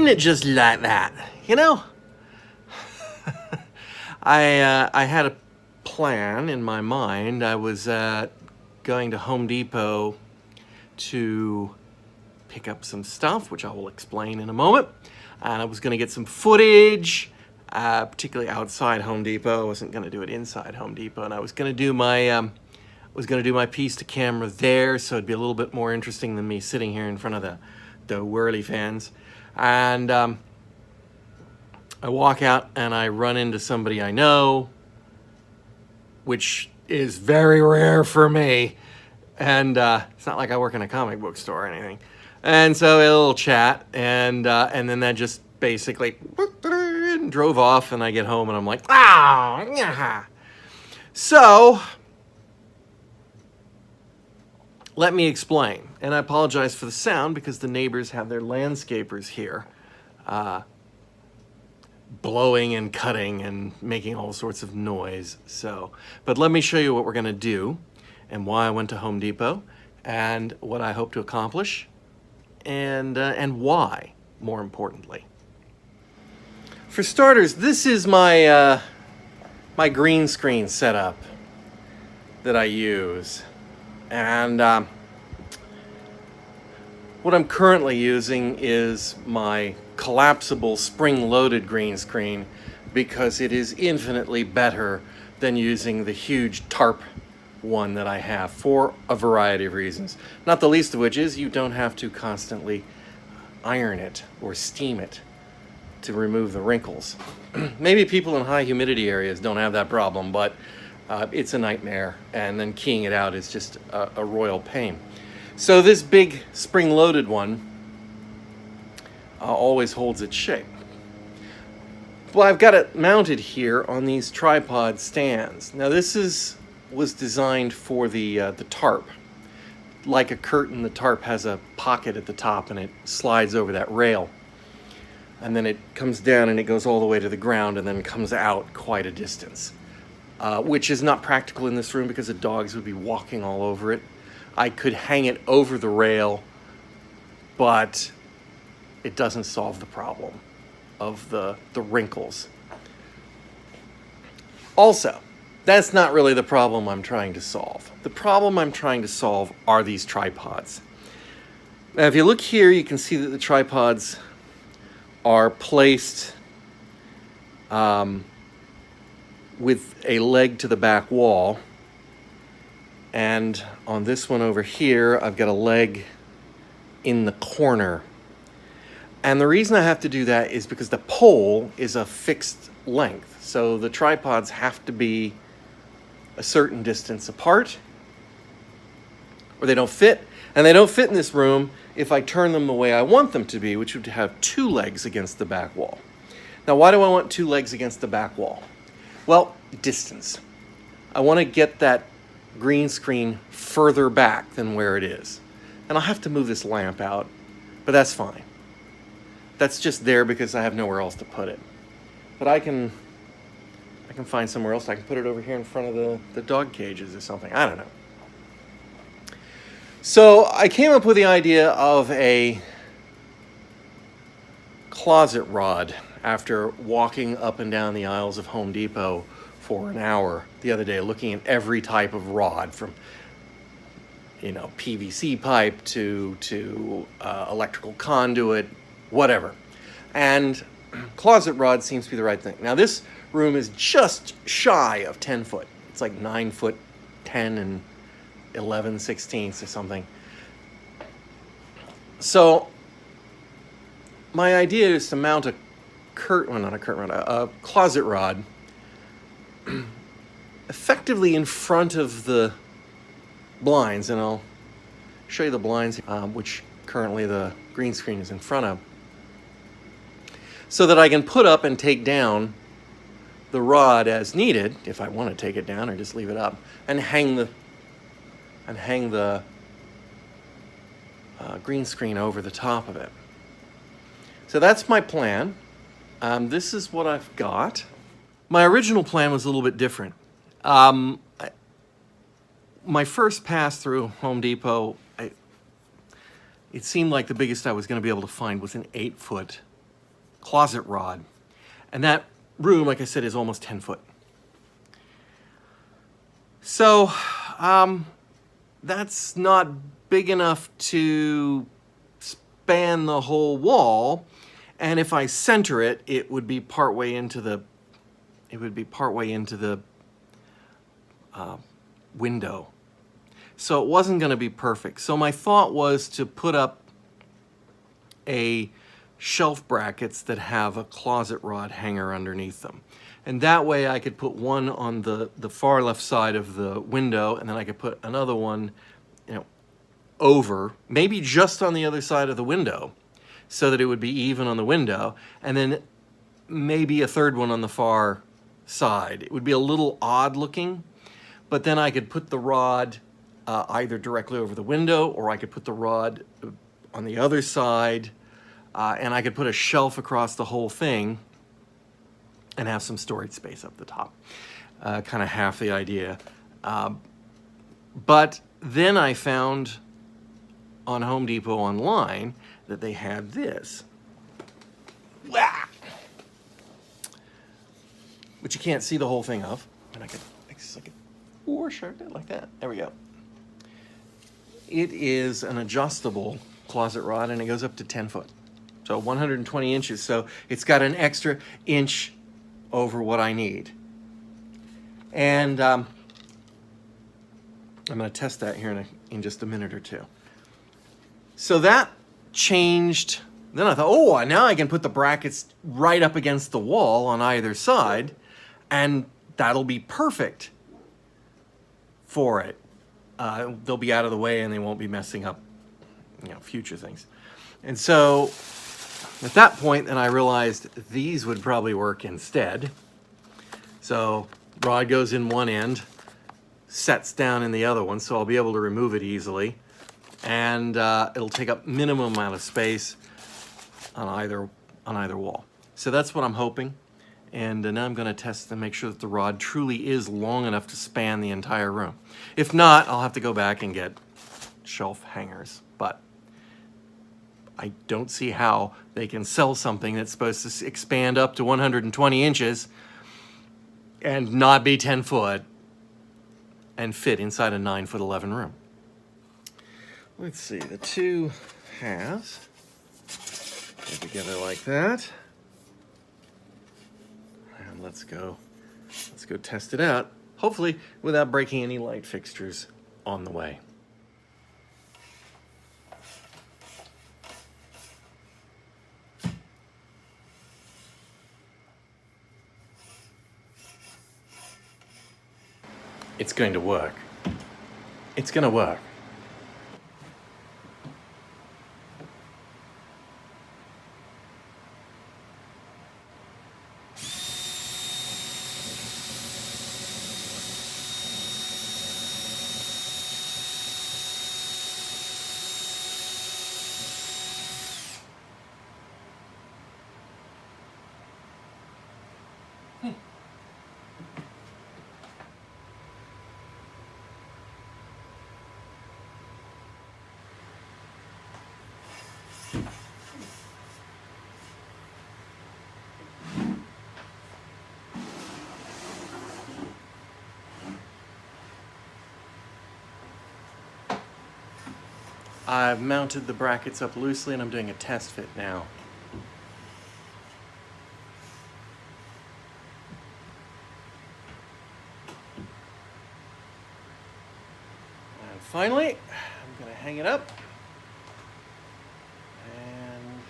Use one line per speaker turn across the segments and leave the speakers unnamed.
it just like that, you know? I had a plan in my mind. I was going to Home Depot to pick up some stuff, which I will explain in a moment. And I was going to get some footage, particularly outside Home Depot. I wasn't going to do it inside Home Depot, and I was going to do my piece to camera there, so it'd be a little bit more interesting than me sitting here in front of the whirly fans. And I walk out and I run into somebody I know, which is very rare for me. And it's not like I work in a comic book store or anything. And so a little chat, and then that just basically drove off, and I get home and I'm like, yeah. So let me explain. And I apologize for the sound because the neighbors have their landscapers here blowing and cutting and making all sorts of noise. So, but let me show you what we're gonna do and why I went to Home Depot and what I hope to accomplish and why, more importantly. For starters, this is my my green screen setup that I use. And what I'm currently using is my collapsible spring-loaded green screen because it is infinitely better than using the huge tarp one that I have for a variety of reasons. Not the least of which is you don't have to constantly iron it or steam it to remove the wrinkles. Maybe people in high humidity areas don't have that problem, but it's a nightmare, and then keying it out is just a royal pain. So this big spring-loaded one always holds its shape. Well, I've got it mounted here on these tripod stands. Now this was designed for the tarp. Like a curtain, the tarp has a pocket at the top and it slides over that rail. And then it comes down and it goes all the way to the ground and then comes out quite a distance. Which is not practical in this room because the dogs would be walking all over it. I could hang it over the rail, but it doesn't solve the problem of the wrinkles. Also, that's not really the problem I'm trying to solve. The problem I'm trying to solve are these tripods. Now, if you look here, you can see that the tripods are placed with a leg to the back wall. And on this one over here, I've got a leg in the corner. And the reason I have to do that is because the pole is a fixed length. So the tripods have to be a certain distance apart or they don't fit. And they don't fit in this room if I turn them the way I want them to be, which would have two legs against the back wall. Now, why do I want two legs against the back wall? Well, distance. I want to get that green screen further back than where it is. And I'll have to move this lamp out, but that's fine. That's just there because I have nowhere else to put it. But I can find somewhere else. I can put it over here in front of the dog cages or something. I don't know. So I came up with the idea of a closet rod after walking up and down the aisles of Home Depot for an hour the other day, looking at every type of rod from, PVC pipe to electrical conduit, whatever. And closet rod seems to be the right thing. Now this room is just shy of 10 foot. It's like 9 foot 10 and 11/16 or something. So my idea is to mount a closet rod effectively in front of the blinds, and I'll show you the blinds, which currently the green screen is in front of, so that I can put up and take down the rod as needed, if I want to take it down or just leave it up, and hang the green screen over the top of it. So that's my plan. This is what I've got. My original plan was a little bit different. My first pass through Home Depot, it seemed like the biggest I was going to be able to find was an 8-foot closet rod. And that room, like I said, is almost 10 foot. So that's not big enough to span the whole wall. And if I center it, it would be partway into the window. So it wasn't going to be perfect. So my thought was to put up a shelf brackets that have a closet rod hanger underneath them. And that way I could put one on the far left side of the window, and then I could put another one, over, maybe just on the other side of the window, so that it would be even on the window, and then maybe a third one on the far side. It would be a little odd looking, but then I could put the rod either directly over the window, or I could put the rod on the other side, and I could put a shelf across the whole thing and have some storage space up the top. Kind of half the idea. But then I found on Home Depot online that they had this. Which you can't see the whole thing of. And I could sharpen it like that. There we go. It is an adjustable closet rod, and it goes up to 10 foot. So 120 inches. So it's got an extra inch over what I need. And I'm going to test that here in just a minute or two. So that changed. Then I thought, oh, now I can put the brackets right up against the wall on either side, and that'll be perfect for it. They'll be out of the way and they won't be messing up, future things. And so at that point, then I realized these would probably work instead. So rod goes in one end, sets down in the other one, so I'll be able to remove it easily. And it'll take up minimum amount of space on either wall. So that's what I'm hoping. And now I'm going to test to make sure that the rod truly is long enough to span the entire room. If not, I'll have to go back and get shelf hangers. But I don't see how they can sell something that's supposed to expand up to 120 inches and not be 10 foot and fit inside a 9'11" room. Let's see, the two halves go together like that. And let's go test it out, hopefully without breaking any light fixtures on the way. It's going to work. It's going to work. I've mounted the brackets up loosely and I'm doing a test fit now. And finally, I'm going to hang it up and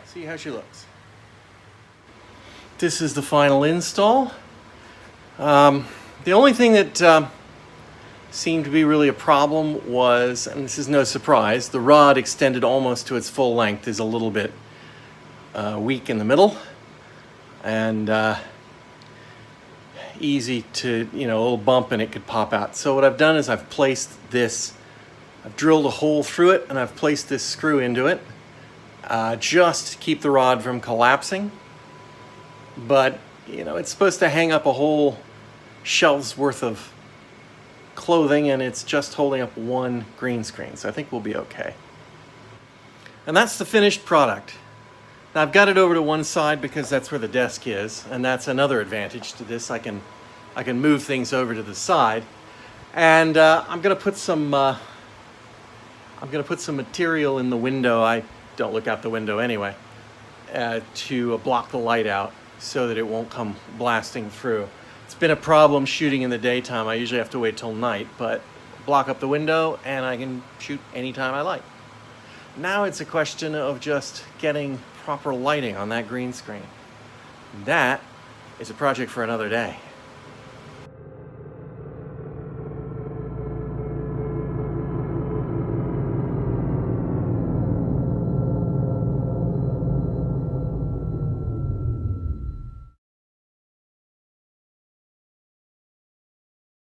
see how she looks. This is the final install. The only thing that seemed to be really a problem was, and this is no surprise, the rod extended almost to its full length is a little bit weak in the middle and easy to, a little bump and it could pop out. So what I've done is I've placed this, I've drilled a hole through it and I've placed this screw into it just to keep the rod from collapsing. But, it's supposed to hang up a whole shelf's worth of clothing and it's just holding up one green screen, so I think we'll be okay. And that's the finished product. Now I've got it over to one side because that's where the desk is, and that's another advantage to this. I can move things over to the side, and I'm gonna put some material in the window. I don't look out the window anyway, to block the light out so that it won't come blasting through. It's been a problem shooting in the daytime. I usually have to wait till night, but block up the window and I can shoot anytime I like. Now it's a question of just getting proper lighting on that green screen. That is a project for another day.